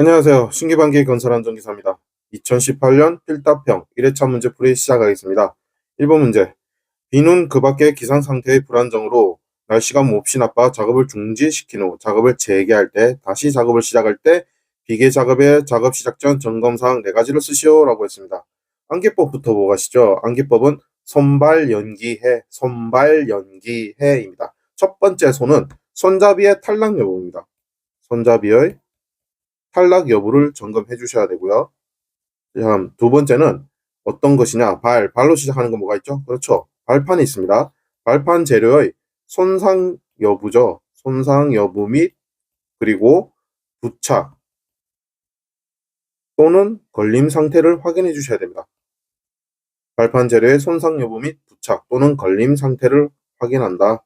안녕하세요. 신기반기 건설안전기사입니다. 2018년 필답형 1회차 문제풀이 시작하겠습니다. 1번 문제. 비는 그 밖의 기상상태의 불안정으로 날씨가 몹시 나빠 작업을 중지시킨 후 작업을 재개할 때 다시 작업을 시작할 때 비계 작업의 작업 시작 전 점검사항 4가지를 쓰시오라고 했습니다. 암기법부터 보고 가시죠. 암기법은 손발연기해입니다. 첫 번째 손은 손잡이의 탈락 여부입니다. 손잡이의 탈락 여부를 점검해 주셔야 되고요. 다음 두 번째는 어떤 것이냐? 발로 시작하는 거 뭐가 있죠? 그렇죠. 발판이 있습니다. 발판 재료의 손상 여부죠. 손상 여부 및 그리고 부착 또는 걸림 상태를 확인해 주셔야 됩니다. 발판 재료의 손상 여부 및 부착 또는 걸림 상태를 확인한다.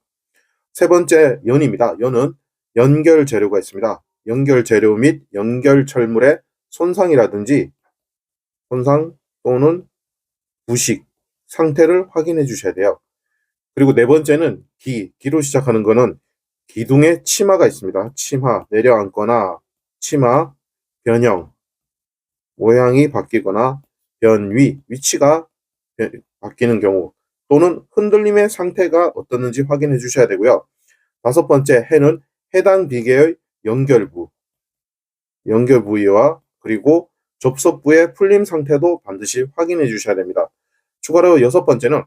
세 번째 연입니다. 연은 연결 재료가 있습니다. 연결 재료 및 연결 철물의 손상이라든지 손상 또는 부식 상태를 확인해 주셔야 돼요. 그리고 네 번째는 기로 시작하는 거는 기둥에 치마가 있습니다. 치마, 내려앉거나 치마, 변형, 모양이 바뀌거나 변위, 위치가 바뀌는 경우 또는 흔들림의 상태가 어떻는지 확인해 주셔야 되고요. 다섯 번째 해는 해당 비계의 연결 부위와 그리고 접속부의 풀림 상태도 반드시 확인해 주셔야 됩니다. 추가로 여섯 번째는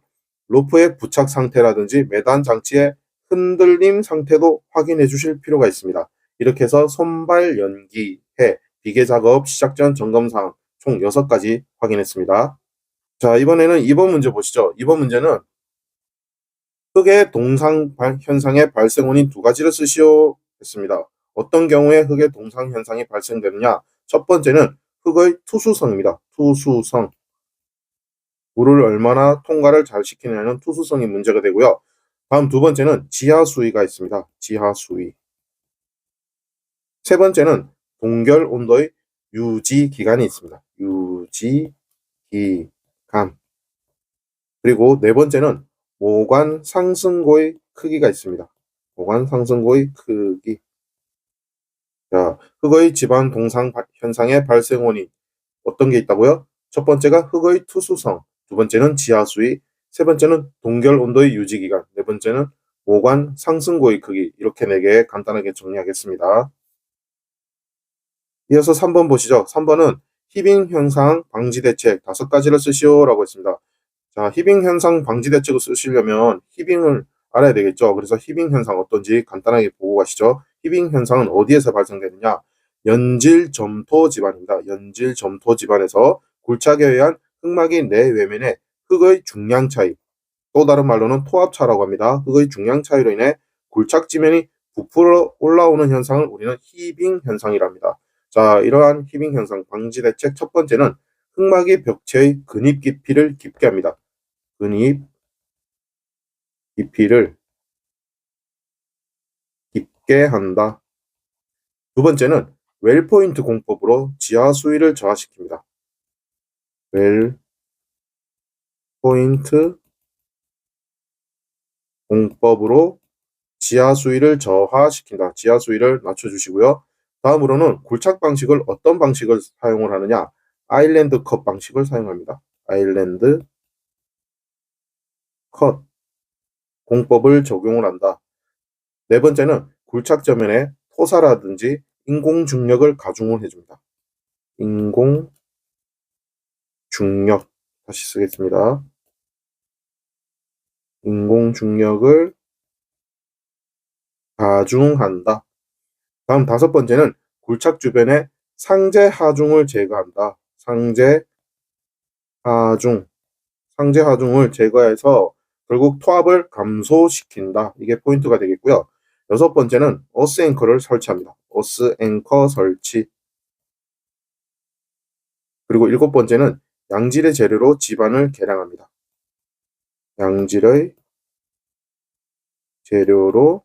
로프의 부착 상태라든지 매단 장치의 흔들림 상태도 확인해 주실 필요가 있습니다. 이렇게 해서 손발 연기해 비계 작업 시작 전 점검사항 총 6가지 확인했습니다. 자, 이번에는 2번 문제 보시죠. 2번 문제는 흙의 동상 현상의 발생 원인 2가지를 쓰시오 했습니다. 어떤 경우에 흙의 동상 현상이 발생되느냐? 첫 번째는 흙의 투수성입니다. 투수성. 물을 얼마나 통과를 잘 시키느냐는 투수성이 문제가 되고요. 다음 두 번째는 지하 수위가 있습니다. 지하 수위. 세 번째는 동결 온도의 유지 기간이 있습니다. 유지 기간. 그리고 네 번째는 모관 상승고의 크기가 있습니다. 모관 상승고의 크기. 자, 흙의 지방 동상 현상의 발생 원인 어떤 게 있다고요? 첫 번째가 흙의 투수성, 두 번째는 지하 수위, 세 번째는 동결 온도의 유지 기간, 네 번째는 모관 상승고의 크기. 이렇게 4개 간단하게 정리하겠습니다. 이어서 3번 보시죠. 3번은 히빙 현상 방지 대책 5가지를 쓰시오라고 했습니다. 자, 히빙 현상 방지 대책을 쓰시려면 히빙을 알아야 되겠죠. 그래서 히빙 현상 어떤지 간단하게 보고 가시죠. 히빙 현상은 어디에서 발생되느냐? 연질 점토 지반입니다. 연질 점토 지반에서 굴착에 의한 흙막이 내외면에 흙의 중량 차이, 또 다른 말로는 토합차라고 합니다. 흙의 중량 차이로 인해 굴착 지면이 부풀어 올라오는 현상을 우리는 히빙 현상이랍니다. 자, 이러한 히빙 현상 방지 대책 첫 번째는 흙막이 벽체의 근입 깊이를 깊게 합니다. 근입 깊이를 깊게 한다. 두 번째는 웰포인트 공법으로 지하 수위를 저하시킵니다. 웰포인트 공법으로 지하 수위를 저하시킨다. 지하 수위를 낮춰주시고요. 다음으로는 굴착 방식을 어떤 방식을 사용을 하느냐? 아일랜드 컷 방식을 사용합니다. 아일랜드 컷 공법을 적용을 한다. 네 번째는 굴착 저면에 토사라든지 인공 중력을 가중을 해줍니다. 인공 중력 다시 쓰겠습니다. 인공 중력을 가중한다. 다음 5번째는 굴착 주변에 상제 하중을 제거한다. 상제 하중을 제거해서 결국 토합을 감소시킨다. 이게 포인트가 되겠고요. 6번째는 어스 앵커를 설치합니다. 어스 앵커 설치. 그리고 7번째는 양질의 재료로 지반을 개량합니다. 양질의 재료로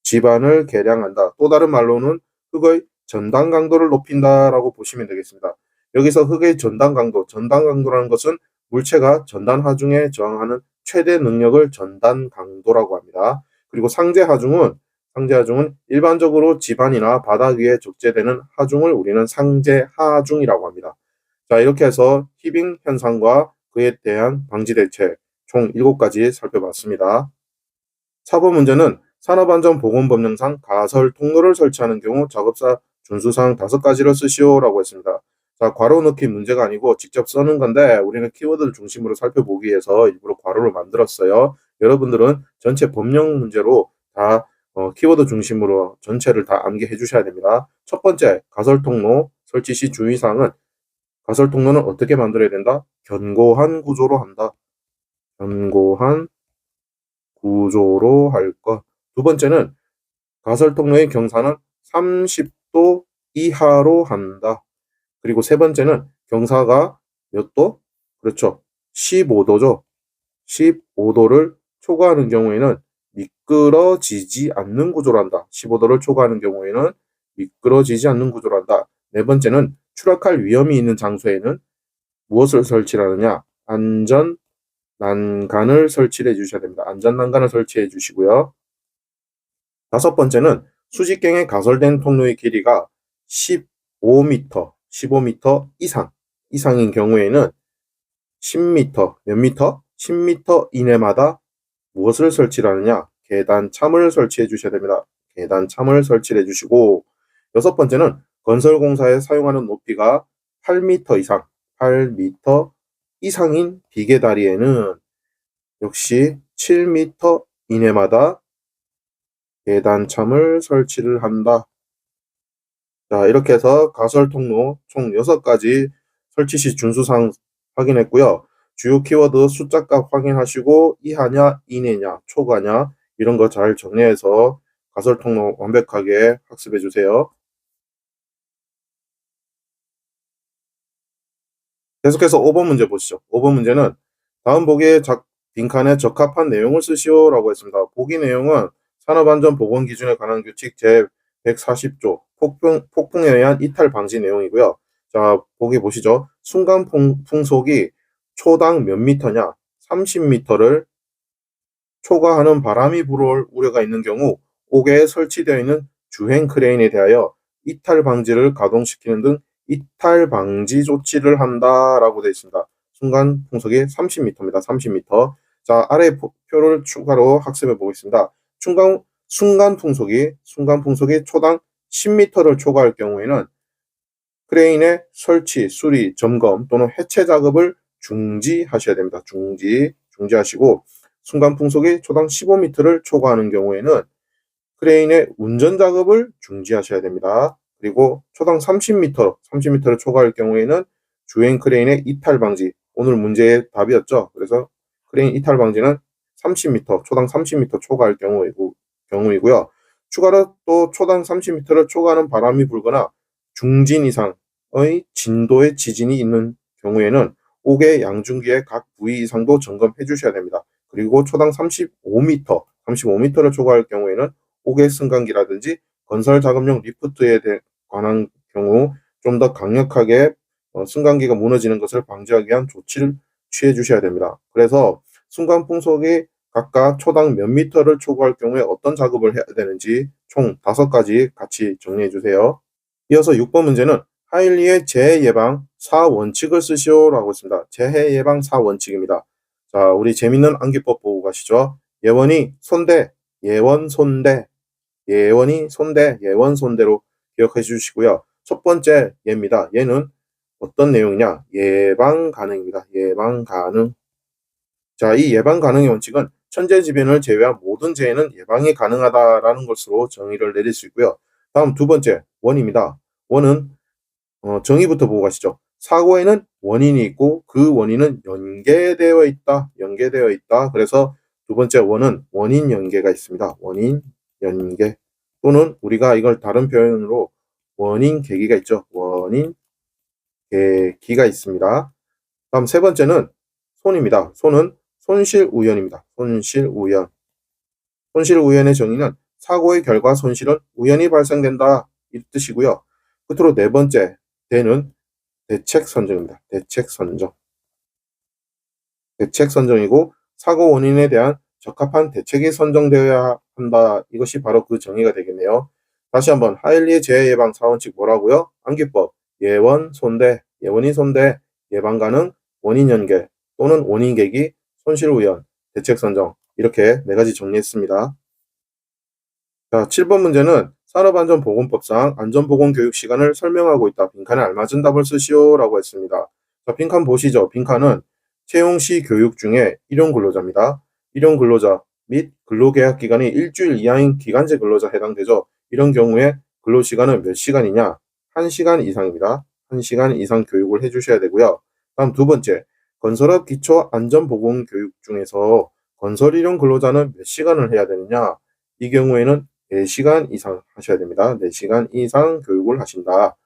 지반을 개량한다. 또 다른 말로는 흙의 전단 강도를 높인다라고 보시면 되겠습니다. 여기서 흙의 전단 강도라는 것은 물체가 전단 하중에 저항하는 최대 능력을 전단 강도라고 합니다. 그리고 상제 하중은 상제하중은 일반적으로 집안이나 바닥 위에 적재되는 하중을 우리는 상제하중이라고 합니다. 자, 이렇게 해서 히빙 현상과 그에 대한 방지 대책 총 7가지 살펴봤습니다. 4번 문제는 산업안전보건법령상 가설 통로를 설치하는 경우 작업사 준수사항 5가지를 쓰시오라고 했습니다. 자, 괄호 넣기 문제가 아니고 직접 쓰는 건데 우리는 키워드를 중심으로 살펴보기 위해서 일부러 괄호를 만들었어요. 여러분들은 전체 법령 문제로 다 키워드 중심으로 전체를 다 암기해 주셔야 됩니다. 첫 번째, 가설 통로 설치 시 주의사항은 가설 통로는 어떻게 만들어야 된다? 견고한 구조로 한다. 견고한 구조로 할 것. 두 번째는 가설 통로의 경사는 30도 이하로 한다. 그리고 세 번째는 경사가 몇 도? 그렇죠. 15도죠. 15도를 초과하는 경우에는 미끄러지지 않는 구조로 한다. 15도를 초과하는 경우에는 미끄러지지 않는 구조로 한다. 네 번째는 추락할 위험이 있는 장소에는 무엇을 설치하느냐? 안전 난간을 설치해 주셔야 됩니다. 안전 난간을 설치해 주시고요. 다섯 번째는 수직경에 가설된 통로의 길이가 15m 이상인 경우에는 10m, 몇 미터? 10m 이내마다 무엇을 설치하느냐? 계단참을 설치해 주셔야 됩니다. 계단참을 설치해 주시고, 여섯 번째는 건설공사에 사용하는 높이가 8m 이상인 비계다리에는 역시 7m 이내마다 계단참을 설치를 한다. 자, 이렇게 해서 가설 통로 총 6가지 설치 시 준수사항 확인했고요. 주요 키워드 숫자값 확인하시고 이하냐, 이내냐, 초과냐 이런 거 잘 정리해서 가설 통로 완벽하게 학습해 주세요. 계속해서 5번 문제 보시죠. 5번 문제는 다음 보기에 빈칸에 적합한 내용을 쓰시오라고 했습니다. 보기 내용은 산업안전보건기준에 관한 규칙 제140조 폭풍에 의한 이탈 방지 내용이고요. 자, 보기 보시죠. 순간 풍속이 초당 몇 미터냐? 30m를 초과하는 바람이 불어올 우려가 있는 경우 옥에 설치되어 있는 주행 크레인에 대하여 이탈 방지를 가동시키는 등 이탈 방지 조치를 한다라고 되어 있습니다. 순간 풍속이 30m입니다. 30m. 자, 아래 표를 추가로 학습해 보겠습니다. 순간 풍속이 초당 10m를 초과할 경우에는 크레인의 설치, 수리, 점검 또는 해체 작업을 중지하셔야 됩니다. 중지하시고 순간 풍속이 초당 15m를 초과하는 경우에는 크레인의 운전 작업을 중지하셔야 됩니다. 그리고 초당 30m를 초과할 경우에는 주행 크레인의 이탈 방지, 오늘 문제의 답이었죠. 그래서 크레인 이탈 방지는 30m, 초당 30m 초과할 경우이고요. 추가로 또 초당 30m를 초과하는 바람이 불거나 중진 이상의 진도의 지진이 있는 경우에는 옥의 양중기의 각 부위 이상도 점검해 주셔야 됩니다. 그리고 초당 35m를 초과할 경우에는 옥의 승강기라든지 건설 작업용 리프트에 관한 경우 좀 더 강력하게 승강기가 무너지는 것을 방지하기 위한 조치를 취해 주셔야 됩니다. 그래서 순간 풍속이 각각 초당 몇 미터를 초과할 경우에 어떤 작업을 해야 되는지 총 5가지 같이 정리해 주세요. 이어서 6번 문제는 하일리의 재해 예방 4원칙을 쓰시오라고 했습니다. 재해 예방 4원칙입니다. 자, 우리 재밌는 암기법 보고 가시죠. 예원이 손대, 예원 손대, 예원이 손대, 예원 손대로 기억해 주시고요. 첫 번째 예입니다. 얘는 어떤 내용이냐? 예방 가능입니다. 예방 가능. 자, 이 예방 가능의 원칙은 천재지변을 제외한 모든 재해는 예방이 가능하다라는 것으로 정의를 내릴 수 있고요. 다음 두 번째 원입니다. 원은 정의부터 보고 가시죠. 사고에는 원인이 있고 그 원인은 연계되어 있다. 그래서 두 번째 원은 원인 연계가 있습니다. 원인 연계 또는 우리가 이걸 다른 표현으로 원인 계기가 있죠. 원인 계기가 있습니다. 다음 세 번째는 손입니다. 손은 손실우연입니다. 손실우연의 정의는 사고의 결과 손실은 우연히 발생된다 이 뜻이고요. 끝으로 네 번째 대는 대책선정입니다. 대책선정이고 사고 원인에 대한 적합한 대책이 선정되어야 한다. 이것이 바로 그 정의가 되겠네요. 다시 한번 하일리의 재해 예방 사원칙 뭐라고요? 암기법, 예원, 손대, 예원이 손대, 예방 가능, 원인 연계 또는 원인 계기, 손실 우연, 대책 선정 이렇게 네 가지 정리했습니다. 자, 7번 문제는 산업안전보건법상 안전보건교육 시간을 설명하고 있다. 빈칸에 알맞은 답을 쓰시오 라고 했습니다. 자, 빈칸 보시죠. 빈칸은 채용시 교육 중에 일용 근로자입니다. 일용 근로자 및 근로계약 기간이 일주일 이하인 기간제 근로자 해당되죠. 이런 경우에 근로시간은 몇 시간이냐? 1시간 이상입니다. 1시간 이상 교육을 해주셔야 되고요. 다음 두 번째, 건설업 기초 안전보건교육 중에서 건설 일용 근로자는 몇 시간을 해야 되느냐? 이 경우에는 4시간 이상 하셔야 됩니다. 4시간 이상 교육을 하신다.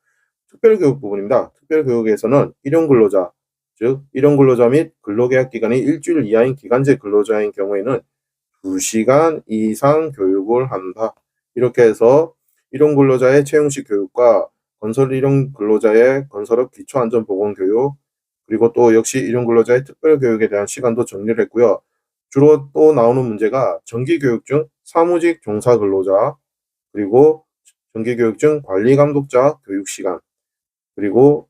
특별교육 부분입니다. 특별교육에서는 일용근로자, 즉 일용근로자 및 근로계약 기간이 일주일 이하인 기간제 근로자인 경우에는 2시간 이상 교육을 한다. 이렇게 해서 일용근로자의 채용식 교육과 건설 일용근로자의 건설업 기초안전보건교육 그리고 또 역시 일용근로자의 특별교육에 대한 시간도 정리를 했고요. 주로 또 나오는 문제가 정기교육 중 사무직 종사근로자 그리고 정기교육 중 관리감독자 교육시간 그리고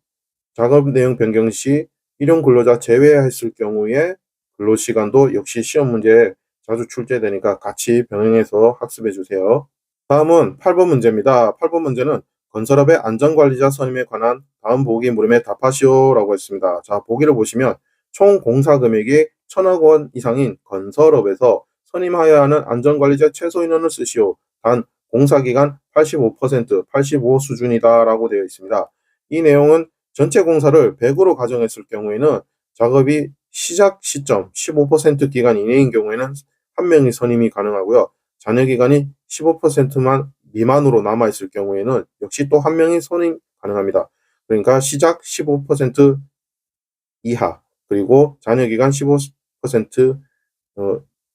작업 내용 변경 시 일용 근로자 제외했을 경우에 근로시간도 역시 시험 문제에 자주 출제되니까 같이 병행해서 학습해 주세요. 다음은 8번 문제입니다. 8번 문제는 건설업의 안전관리자 선임에 관한 다음 보기 물음에 답하시오 라고 했습니다. 자, 보기를 보시면 총 공사 금액이 1,000억 원 이상인 건설업에서 선임하여야 하는 안전관리자 최소 인원을 쓰시오. 단 공사기간 85%, 85 수준이다 라고 되어 있습니다. 이 내용은 전체 공사를 100으로 가정했을 경우에는 작업이 시작 시점 15% 기간 이내인 경우에는 한 명이 선임이 가능하고요. 잔여 기간이 15%만 미만으로 남아있을 경우에는 역시 또 한 명이 선임 가능합니다. 그러니까 시작 15% 이하 그리고 잔여 기간 15%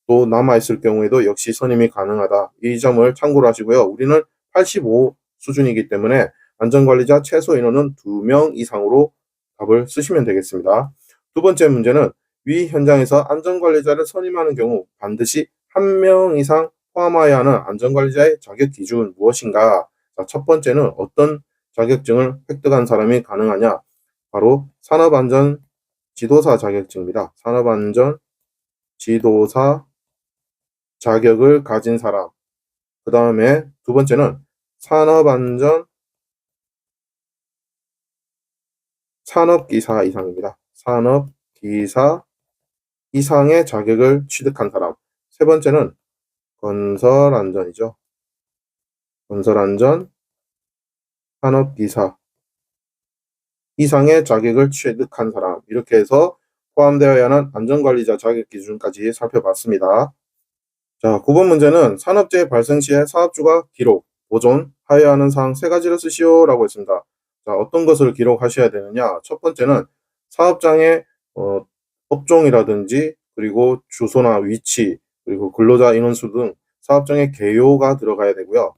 또 남아있을 경우에도 역시 선임이 가능하다. 이 점을 참고로 하시고요. 우리는 85 수준이기 때문에 안전관리자 최소 인원은 2명 이상으로 답을 쓰시면 되겠습니다. 두 번째 문제는 위 현장에서 안전관리자를 선임하는 경우 반드시 1명 이상 포함하여야 하는 안전관리자의 자격 기준은 무엇인가? 자, 첫 번째는 어떤 자격증을 획득한 사람이 가능하냐? 바로 산업안전 지도사 자격증입니다. 산업안전 지도사 자격을 가진 사람. 그 다음에 두 번째는 산업안전 산업기사 이상입니다. 산업기사 이상의 자격을 취득한 사람. 세 번째는 건설안전이죠. 건설안전 산업기사 이상의 자격을 취득한 사람. 이렇게 해서 포함되어야 하는 안전관리자 자격 기준까지 살펴봤습니다. 자, 9번 문제는 산업재해 발생 시에 사업주가 기록, 보존하여야 하는 사항 세 가지를 쓰시오 라고 했습니다. 자, 어떤 것을 기록하셔야 되느냐? 첫 번째는 사업장의 업종이라든지 그리고 주소나 위치 그리고 근로자 인원수 등 사업장의 개요가 들어가야 되고요.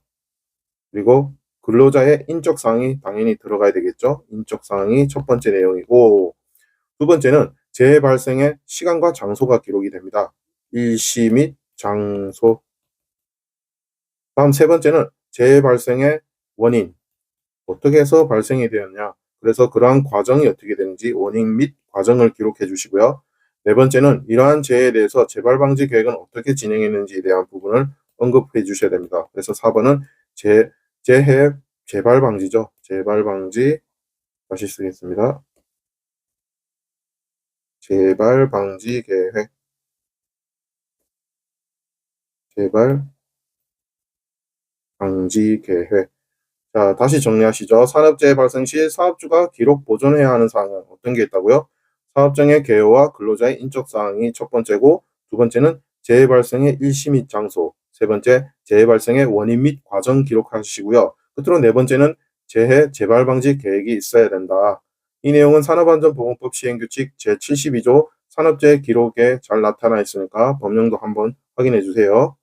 그리고 근로자의 인적사항이 당연히 들어가야 되겠죠. 인적사항이 첫 번째 내용이고 두 번째는 재해 발생의 시간과 장소가 기록이 됩니다. 일시 및 장소. 다음 세 번째는 재해 발생의 원인. 어떻게 해서 발생이 되었냐. 그래서 그러한 과정이 어떻게 되는지 원인 및 과정을 기록해 주시고요. 네 번째는 이러한 재해에 대해서 재발 방지 계획은 어떻게 진행했는지에 대한 부분을 언급해 주셔야 됩니다. 그래서 4번은 재해 재발 방지죠. 재발 방지 다시 쓰겠습니다. 재발 방지 계획. 재발 방지 계획. 자, 다시 정리하시죠. 산업재해 발생 시 사업주가 기록 보존해야 하는 사항은 어떤 게 있다고요? 사업장의 개요와 근로자의 인적사항이 첫 번째고 두 번째는 재해 발생의 일시 및 장소, 세 번째 재해 발생의 원인 및 과정 기록하시고요. 끝으로 네 번째는 재해 재발 방지 계획이 있어야 된다. 이 내용은 산업안전보건법 시행규칙 제72조 산업재해 기록에 잘 나타나 있으니까 법령도 한번 확인해 주세요.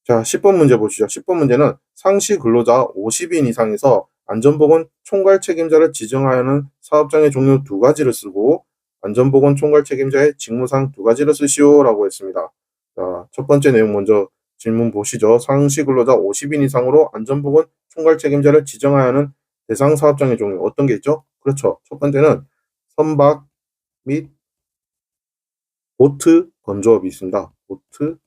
자, 10번 문제 보시죠. 10번 문제는 상시 근로자 50인 이상에서 안전보건 총괄 책임자를 지정하여는 사업장의 종류 두 가지를 쓰고 안전보건 총괄 책임자의 직무상 두 가지를 쓰시오 라고 했습니다. 자, 첫 번째 내용 먼저 질문 보시죠. 상시 근로자 50인 이상으로 안전보건 총괄 책임자를 지정해야 하는 대상 사업장의 종류 어떤 게 있죠? 그렇죠. 첫 번째는 선박 및 보트 건조업이 있습니다. 보트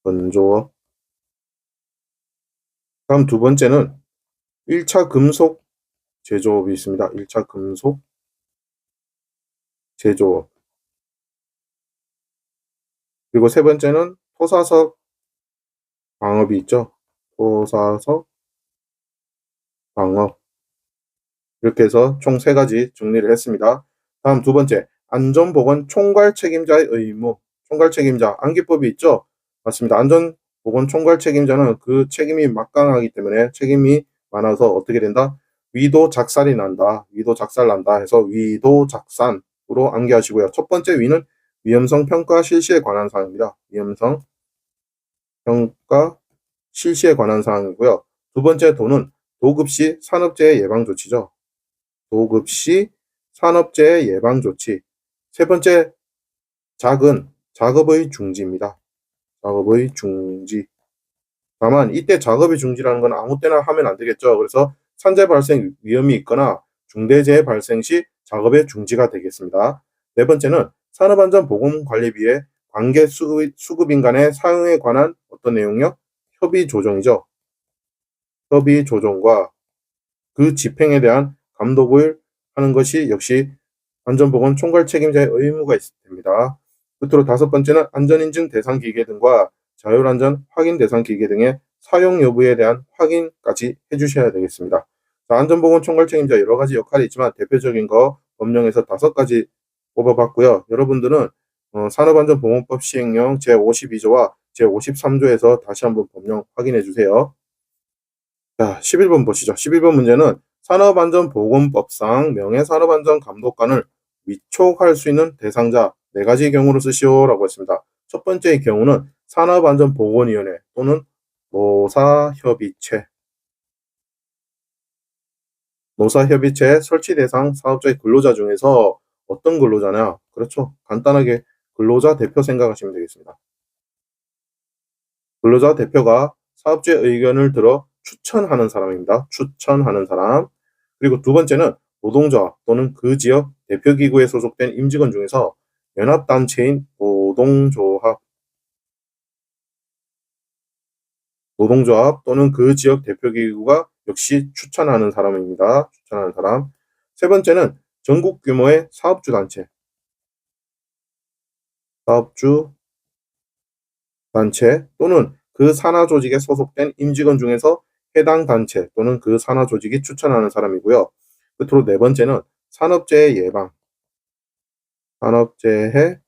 건조업. 다음 두 번째는 1차 금속 제조업이 있습니다. 1차 금속 제조업. 그리고 세 번째는 토사석 방업이 있죠. 토사석 방업. 이렇게 해서 총 세 가지 정리를 했습니다. 다음 두 번째, 안전보건 총괄 책임자의 의무. 총괄 책임자, 안기법이 있죠? 맞습니다. 안전보건 총괄 책임자는 그 책임이 막강하기 때문에 책임이 많아서 어떻게 된다? 위도 작살이 난다. 위도 작살 난다 해서 위도 작산으로 암기하시고요. 첫 번째 위는 위험성 평가 실시에 관한 사항입니다. 위험성 평가 실시에 관한 사항이고요. 두 번째 도는 도급 시 산업재해 예방 조치죠. 도급 시 산업재해 예방 조치. 세 번째 작은 작업의 중지입니다. 작업의 중지. 다만 이때 작업의 중지라는 건 아무 때나 하면 안 되겠죠. 그래서 산재 발생 위험이 있거나 중대재해 발생 시 작업의 중지가 되겠습니다. 네 번째는 산업안전보건관리비의 관계 수급인 간의 사용에 관한 어떤 내용이요? 협의 조정이죠. 협의 조정과 그 집행에 대한 감독을 하는 것이 역시 안전보건 총괄 책임자의 의무가 됩니다. 끝으로 다섯 번째는 안전인증 대상 기계 등과 자율안전 확인 대상 기계 등의 사용 여부에 대한 확인까지 해주셔야 되겠습니다. 자, 안전보건 총괄 책임자 여러 가지 역할이 있지만 대표적인 거 법령에서 5가지 뽑아봤고요. 여러분들은 산업안전보건법 시행령 제52조와 제53조에서 다시 한번 법령 확인해 주세요. 자, 11번 보시죠. 11번 문제는 산업안전보건법상 명예산업안전감독관을 위촉할 수 있는 대상자 4가지 경우로 쓰시오라고 했습니다. 첫 번째의 경우는 산업안전보건위원회 또는 노사협의체. 노사협의체 설치 대상 사업자의 근로자 중에서 어떤 근로자냐? 그렇죠. 간단하게 근로자 대표 생각하시면 되겠습니다. 근로자 대표가 사업주의 의견을 들어 추천하는 사람입니다. 추천하는 사람. 그리고 두 번째는 노동조합 또는 그 지역 대표기구에 소속된 임직원 중에서 연합단체인 노동조합 또는 그 지역 대표기구가 역시 추천하는 사람입니다. 추천하는 사람. 세 번째는 전국 규모의 사업주단체. 사업주단체 또는 그 산하조직에 소속된 임직원 중에서 해당 단체 또는 그 산하조직이 추천하는 사람이고요. 끝으로 네 번째는 산업재해 예방. 산업재해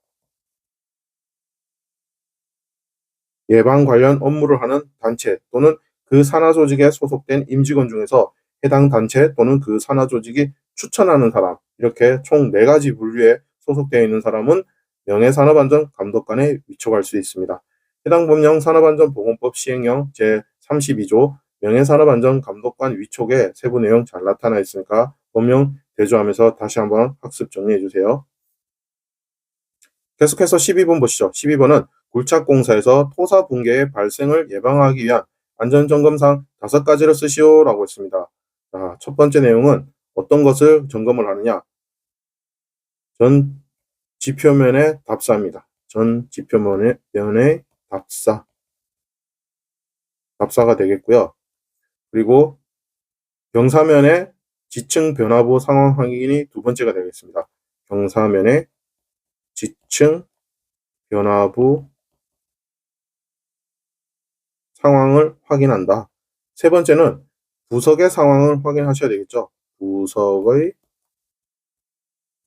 예방 관련 업무를 하는 단체 또는 그 산하조직에 소속된 임직원 중에서 해당 단체 또는 그 산하조직이 추천하는 사람. 이렇게 총 4가지 분류에 소속되어 있는 사람은 명예산업안전감독관에 위촉할 수 있습니다. 해당 법령 산업안전보건법 시행령 제32조 명예산업안전감독관 위촉의 세부 내용 잘 나타나 있으니까 법령 대조하면서 다시 한번 학습 정리해 주세요. 계속해서 12번 보시죠. 12번은 굴착공사에서 토사 붕괴의 발생을 예방하기 위한 안전점검사항 5가지를 쓰시오라고 했습니다. 자, 첫 번째 내용은 어떤 것을 점검을 하느냐? 전 지표면의 답사입니다. 전 지표면의 답사가 되겠고요. 그리고 경사면의 지층 변화부 상황 확인이 두 번째가 되겠습니다. 경사면의 지층 변화부 상황을 확인한다. 세 번째는 부석의 상황을 확인하셔야 되겠죠. 부석의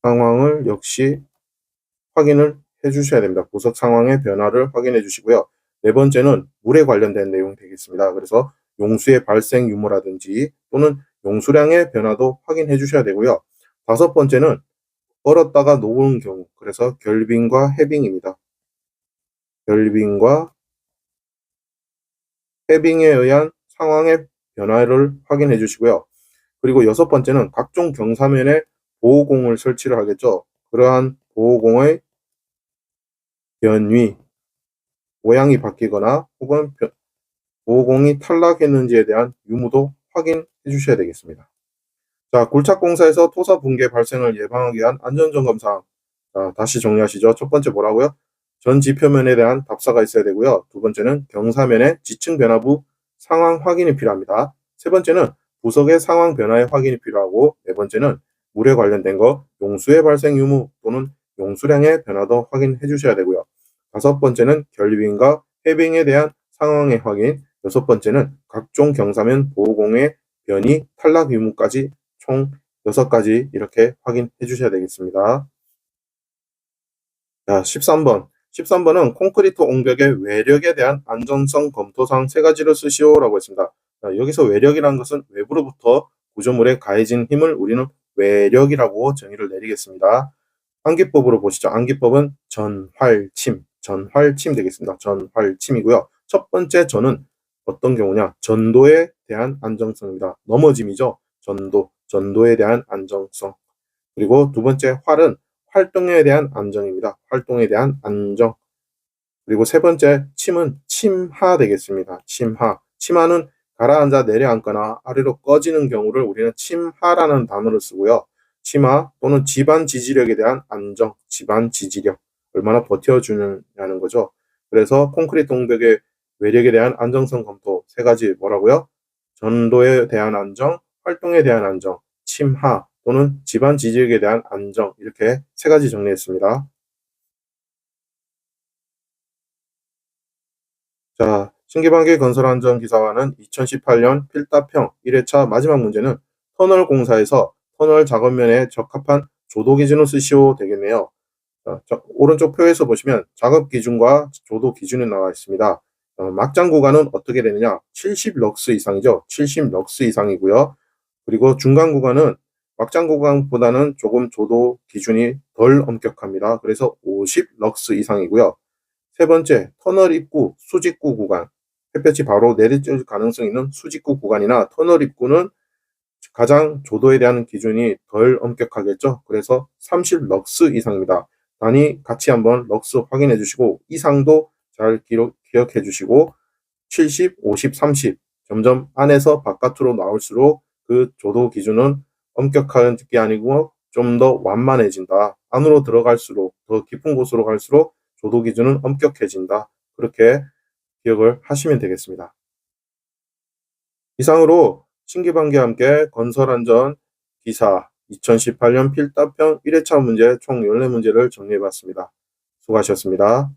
상황을 역시 확인을 해주셔야 됩니다. 부석 상황의 변화를 확인해 주시고요. 네 번째는 물에 관련된 내용 되겠습니다. 그래서 용수의 발생 유무라든지 또는 용수량의 변화도 확인해 주셔야 되고요. 다섯 번째는 얼었다가 녹은 경우, 그래서 결빙과 해빙입니다. 결빙과 해빙에 의한 상황의 변화를 확인해 주시고요. 그리고 여섯 번째는 각종 경사면에 보호공을 설치를 하겠죠. 그러한 보호공의 변위, 모양이 바뀌거나 혹은 보호공이 탈락했는지에 대한 유무도 확인해 주셔야 되겠습니다. 자, 굴착공사에서 토사 붕괴 발생을 예방하기 위한 안전점검 사항. 자, 다시 정리하시죠. 첫 번째 뭐라고요? 전 지표면에 대한 답사가 있어야 되고요. 두 번째는 경사면의 지층 변화부 상황 확인이 필요합니다. 세 번째는 부석의 상황 변화의 확인이 필요하고, 네 번째는 물에 관련된 거 용수의 발생 유무 또는 용수량의 변화도 확인해 주셔야 되고요. 다섯 번째는 결빙과 해빙에 대한 상황의 확인, 여섯 번째는 각종 경사면 보호공의 변이 탈락 유무까지 총 6가지 이렇게 확인해 주셔야 되겠습니다. 자, 13번. 13번은 콘크리트 옹벽의 외력에 대한 안전성 검토상 3가지를 쓰시오라고 했습니다. 자, 여기서 외력이라는 것은 외부로부터 구조물에 가해진 힘을 우리는 외력이라고 정의를 내리겠습니다. 암기법으로 보시죠. 암기법은 전활침 되겠습니다. 전활침이고요. 첫 번째 전은 어떤 경우냐? 전도에 대한 안정성입니다. 넘어짐이죠. 전도에 대한 안정성. 그리고 두 번째 활은 활동에 대한 안정입니다. 활동에 대한 안정. 그리고 세 번째 침은 침하 되겠습니다. 침하는 가라앉아 내려앉거나 아래로 꺼지는 경우를 우리는 침하라는 단어를 쓰고요. 침하 또는 지반 지지력에 대한 안정, 지반 지지력. 얼마나 버텨주느냐는 거죠. 그래서 콘크리트 옹벽의 외력에 대한 안정성 검토 3가지 뭐라고요? 전도에 대한 안정, 활동에 대한 안정, 침하 또는 지반 지지력에 대한 안정, 이렇게 3가지 정리했습니다. 자, 신기방기 건설안전기사화는 2018년 필답형 1회차 마지막 문제는 터널 공사에서 터널 작업면에 적합한 조도 기준을 쓰시오 되겠네요. 자, 오른쪽 표에서 보시면 작업 기준과 조도 기준이 나와 있습니다. 막장 구간은 어떻게 되느냐? 70럭스 이상이죠. 70럭스 이상이고요. 그리고 중간 구간은 막장 구간보다는 조금 조도 기준이 덜 엄격합니다. 그래서 50럭스 이상이고요. 세 번째, 터널 입구, 수직구 구간. 햇볕이 바로 내리쬐 가능성 있는 수직구 구간이나 터널 입구는 가장 조도에 대한 기준이 덜 엄격하겠죠. 그래서 30럭스 이상입니다. 단위 같이 한번 럭스 확인해 주시고 이상도 잘 기억해 주시고 70, 50, 30 점점 안에서 바깥으로 나올수록 그 조도 기준은 엄격한 게 아니고 좀 더 완만해진다. 안으로 들어갈수록 더 깊은 곳으로 갈수록 조도 기준은 엄격해진다. 그렇게 기억을 하시면 되겠습니다. 이상으로 신기방기와 함께 건설안전 기사 2018년 필답형 1회차 문제 총 14문제를 정리해봤습니다. 수고하셨습니다.